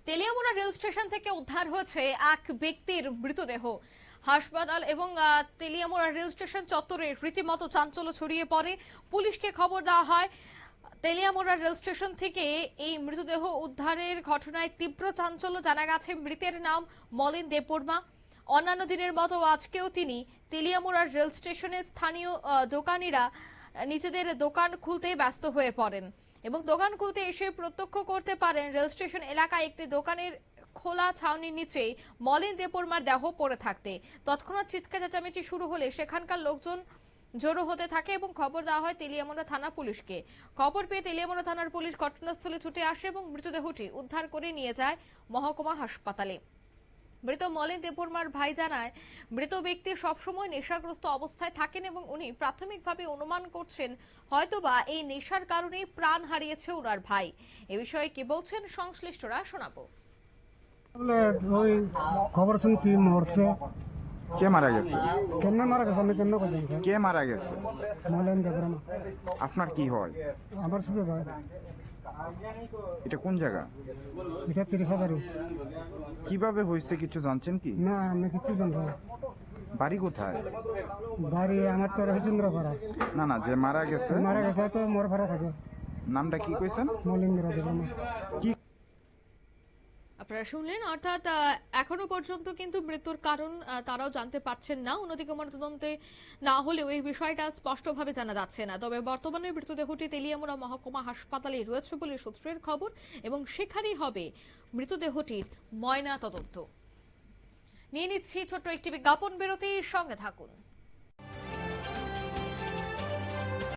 Teliamura rail station থেকে উদ্ধার হয়েছে এক ব্যক্তির মৃতদেহ। হাসপাতাল এবং তেলিয়ামুড়া রেল স্টেশন চত্বরে রীতিমতো চাঞ্চল্য ছড়িয়ে পড়ে। পুলিশকে খবর দেওয়া হয়। তেলিয়ামুড়া রেল স্টেশন থেকে এই মৃতদেহ উদ্ধারের ঘটনায় তীব্র চাঞ্চল্য। জানা গেছে মৃতের নাম মলিন দেববর্মা। অন্যান্য দিনের মতো আজকেও তিনি তেলিয়ামুড়া রেল স্টেশনের স্থানীয় দোকানিরা নিজেদের দোকান খুলতে ব্যস্ত হয়ে পড়েন এবং দোকান খুলতে এসে প্রত্যক্ষ করতে পারেন রেল স্টেশন এলাকায় একটি দোকানের খোলা ছাউনির নিচে মলিন দেববর্মার দেহ পড়ে থাকতে তৎক্ষণাৎ চিৎকার চেঁচামেচি শুরু হলে সেখানকার লোকজন জড়ো হতে থাকে এবং খবর দেওয়া হয় তেলিয়ামুড়া থানা পুলিশকে। খবর পেয়ে তেলিয়ামুড়া থানার পুলিশ ঘটনাস্থলে ছুটে আসে এবং মৃতদেহটি উদ্ধার করে নিয়ে যায় মহকুমা হাসপাতালে। মৃত মলিন দেববর্মার ভাই জানায়, মৃত ব্যক্তি সবসময় নেশাগ্রস্ত অবস্থায় থাকেন এবং উনি প্রাথমিকভাবে অনুমান করছেন হয়তোবা এই নেশার কারণেই প্রাণ হারিয়েছে ওনার ভাই। এ বিষয়ে কি বলছেন সংশ্লিষ্টরা শোনাবো। ওই খবর শুনছি মরছে। কে মারা গেছে? কেমনে মারা গেছে আমি কেমনে বলছি? কে মারা গেছে? মলেন দেববর্মা। আপনার কি হয়? আমার ছোট ভাই। এটা কোন জায়গা? এটা 30,000। কিভাবে হয়েছে কিছু জানছেন কি? না আমি কিছু জানতাম না। বাড়ি কোথায়? বাড়ি আমার তো রহিচন্দ্রপাড়া। না না, যে মারা গেছে মারা গেছে তো মোর ভাড়া থাকে। নামটা কি কইছেন? মলিন্দ্র দেববর্মা। কি আপনারা শুনলেন, অর্থাৎ এখনো পর্যন্ত কিন্তু মৃত্যুর কারণ তারাও জানতে পারছেন না। অন্যদিকে ময়নাতদন্তে না হলেও এই বিষয়টা স্পষ্টভাবে জানা যাচ্ছে না। তবে বর্তমানে মৃতদেহটি তেলিয়ামুড়া মহকুমা হাসপাতালে রয়েছে বলে সূত্রের খবর এবং সেখানেই হবে মৃতদেহটির ময়না তদন্ত। নিয়ে নিচ্ছি ছোট্ট একটি বিজ্ঞাপন বিরতির সঙ্গে থাকুন।